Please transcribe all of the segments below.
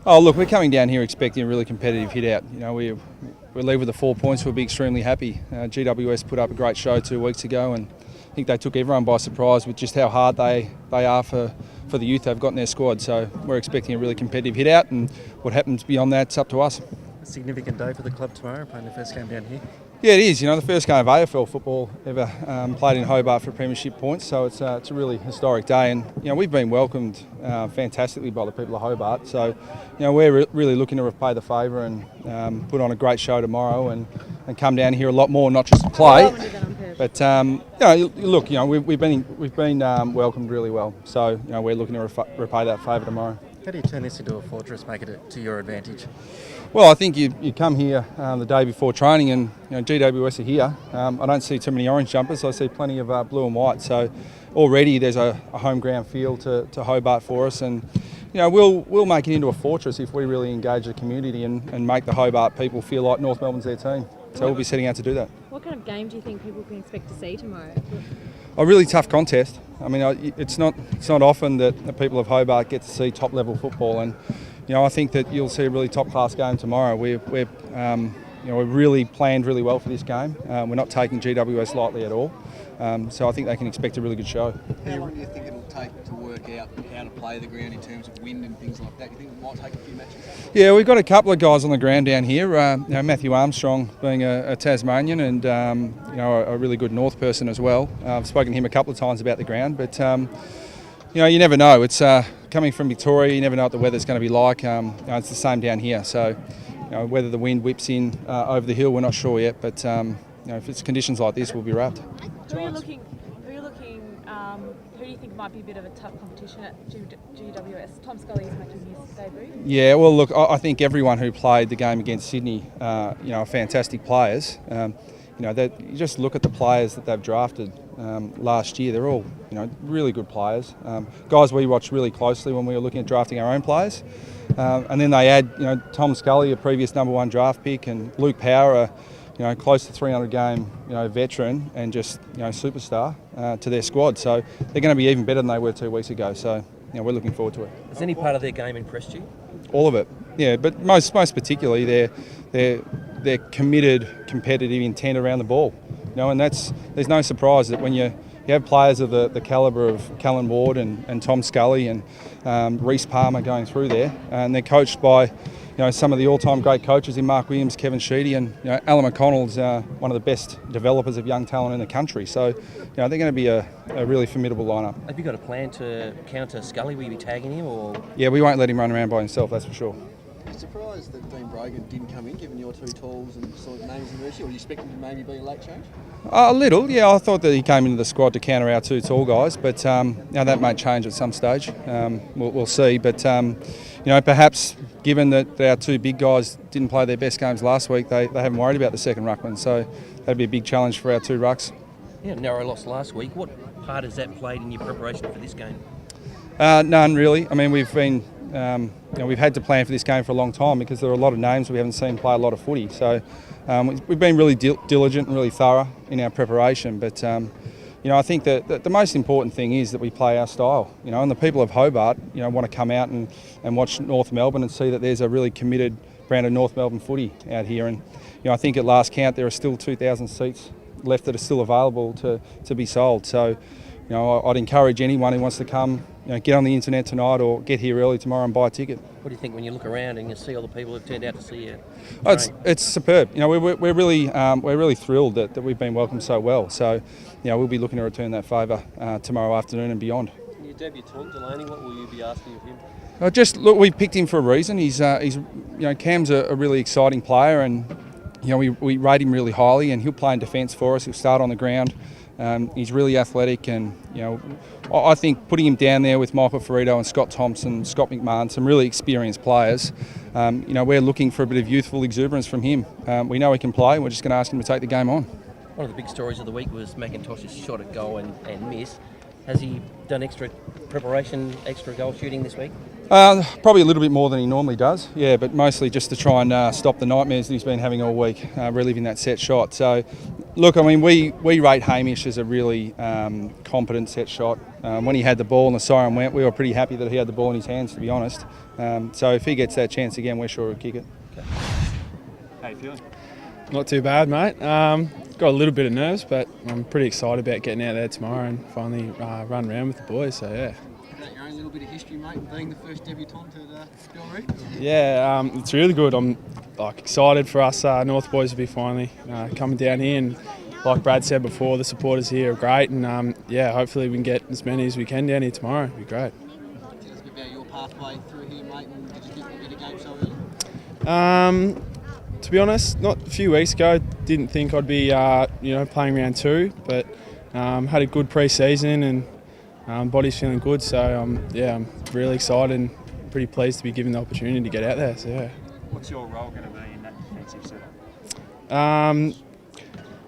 Oh, look, we're coming down here expecting a really competitive hit-out. You know, we leave with the 4 points. We'll be extremely happy. GWS put up a great show 2 weeks ago, and I think they took everyone by surprise with just how hard they are for the youth they've got in their squad. So we're expecting a really competitive hit-out, and what happens beyond that's up to us. A significant day for the club tomorrow, playing the first game down here. Yeah, it is. You know, the first game of AFL football ever played in Hobart for premiership points, so it's a really historic day. And you know, we've been welcomed fantastically by the people of Hobart. So, you know, we're really looking to repay the favour and put on a great show tomorrow and come down here a lot more, not just to play. But you know, look, you know, we've been welcomed really well. So, you know, we're looking to repay that favour tomorrow. How do you turn this into a fortress, make it to your advantage? Well, I think you come here the day before training, and you know, GWS are here. I don't see too many orange jumpers. I see plenty of blue and white. So already there's a home ground feel to Hobart for us, and you know, we'll make it into a fortress if we really engage the community and make the Hobart people feel like North Melbourne's their team. So we'll be setting out to do that. What kind of game do you think people can expect to see tomorrow? A really tough contest. I mean, it's not often that the people of Hobart get to see top level football, and you know, I think that you'll see a really top class game tomorrow. We've really planned really well for this game. We're not taking GWS lightly at all, so I think they can expect a really good show. How long do you think it'll take to work out how to play the ground in terms of wind and things like that? Do you think it might take a few matches? Yeah, we've got a couple of guys on the ground down here. You know, Matthew Armstrong being a Tasmanian and you know, a really good North person as well. I've spoken to him a couple of times about the ground, but you know, you never know. It's coming from Victoria. You never know what the weather's going to be like. You know, it's the same down here. So, you know, whether the wind whips in over the hill, we're not sure yet. But you know, if it's conditions like this, we'll be wrapped. Who are you looking? Who do you think might be a bit of a tough competition at GWS? Tom Scully is making his debut. Yeah, well, look, I think everyone who played the game against Sydney, you know, are fantastic players. You know, you just look at the players that they've drafted last year. They're all, you know, really good players. Guys we watched really closely when we were looking at drafting our own players. And then they add, you know, Tom Scully, a previous #1 draft pick, and Luke Power, you know, close to 300 game, you know, veteran and just, you know, superstar to their squad. So they're going to be even better than they were 2 weeks ago. So, you know, we're looking forward to it. Has any part of their game impressed you? All of it, yeah. But most particularly their committed, competitive intent around the ball. You know, and there's no surprise that when you have players of the calibre of Callan Ward and Tom Scully and Reece Palmer going through there, and they're coached by, you know, some of the all-time great coaches in Mark Williams, Kevin Sheedy, and you know, Alan McConnell's one of the best developers of young talent in the country. So, you know, they're going to be a really formidable lineup. Have you got a plan to counter Scully? Will you be tagging him, or? Yeah, we won't let him run around by himself, that's for sure. Are you surprised that Dean Brogan didn't come in, given your two tools and sort of names in the or do you expect him to maybe be a late change? A little, yeah. I thought that he came into the squad to counter our two tall guys, but you know, that may change at some stage. We'll see, but you know, perhaps given that our two big guys didn't play their best games last week, they haven't worried about the second ruckman, so that'd be a big challenge for our two rucks. Yeah, narrow loss last week. What part has that played in your preparation for this game? None really. I mean, we've been, you know, we've had to plan for this game for a long time because there are a lot of names we haven't seen play a lot of footy. So we've been really diligent and really thorough in our preparation. But you know, I think that the most important thing is that we play our style. You know, and the people of Hobart, you know, want to come out and watch North Melbourne and see that there's a really committed brand of North Melbourne footy out here. And you know, I think at last count there are still 2,000 seats left that are still available to be sold. So, you know, I'd encourage anyone who wants to come, you know, get on the internet tonight or get here early tomorrow and buy a ticket. What do you think when you look around and you see all the people who've turned out to see you? Oh, it's superb. You know, we're really thrilled that we've been welcomed so well. So, you know, we'll be looking to return that favour tomorrow afternoon and beyond. Your debutant Delaney, what will you be asking of him? Just look, we picked him for a reason. He's you know, Cam's a really exciting player, and you know, we rate him really highly, and he'll play in defence for us. He'll start on the ground. He's really athletic, and you know, I think putting him down there with Michael Ferrito and Scott Thompson, Scott McMahon, some really experienced players. You know, we're looking for a bit of youthful exuberance from him. We know he can play. We're just going to ask him to take the game on. One of the big stories of the week was McIntosh's shot at goal and miss. Has he done extra preparation, extra goal shooting this week? Probably a little bit more than he normally does, yeah, but mostly just to try and stop the nightmares that he's been having all week, reliving that set shot. So, Look, I mean, we rate Hamish as a really competent set shot. When he had the ball and the siren went, we were pretty happy that he had the ball in his hands, to be honest. So if he gets that chance again, we're sure he'll kick it. How you feeling? Not too bad, mate. Got a little bit of nerves, but I'm pretty excited about getting out there tomorrow and finally run around with the boys. So yeah. Is that your own little bit of history, mate, and being the first debutant at Bellerive? Yeah, it's really good. I'm excited for us North boys to be finally coming down here, and like Brad said before, the supporters here are great, and yeah, hopefully we can get as many as we can down here tomorrow. It'd be great. Tell us a bit about your pathway through here, mate, and did you think you'd get a game so early? To be honest, not a few weeks ago, didn't think I'd be playing round 2, but had a good pre-season and body's feeling good. So yeah, I'm really excited and pretty pleased to be given the opportunity to get out there. So yeah. What's your role going to be in that defensive setup?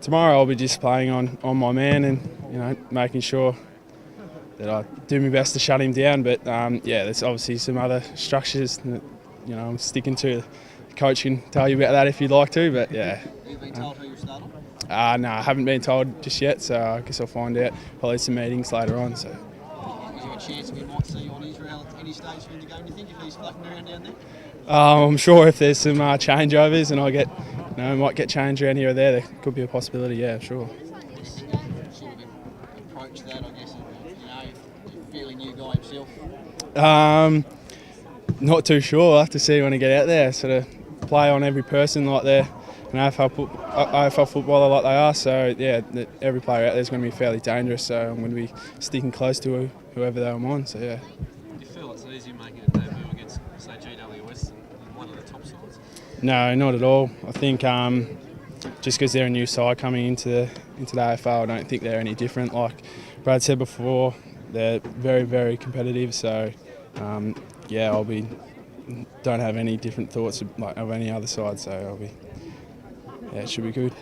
Tomorrow I'll be just playing on my man and making sure that I do my best to shut him down. But yeah, there's obviously some other structures that I'm sticking to. The coach can tell you about that if you'd like to. But yeah. Have you been told who you're starting? No, I haven't been told just yet. So I guess I'll find out probably some meetings later on. So. Is there a chance we might see you on Israel at any stage in the game, do you think, if he's flapping around down there? I'm sure if there's some changeovers and I might get changed around here or there could be a possibility. Yeah, sure. Sort of approach that, I guess, if you're fairly new guy himself. Not too sure. I'll have to see when I get out there. Sort of play on every person like they're an AFL footballer like they are. So yeah, every player out there is going to be fairly dangerous. So I'm going to be sticking close to whoever I'm on. So yeah. Do you feel it's easy making a debut against, say, GWS and one of the top sides? No, not at all. I think just because they're a new side coming into the AFL, I don't think they're any different. Like Brad said before, they're very, very competitive. So yeah, don't have any different thoughts of any other side. So it should be good.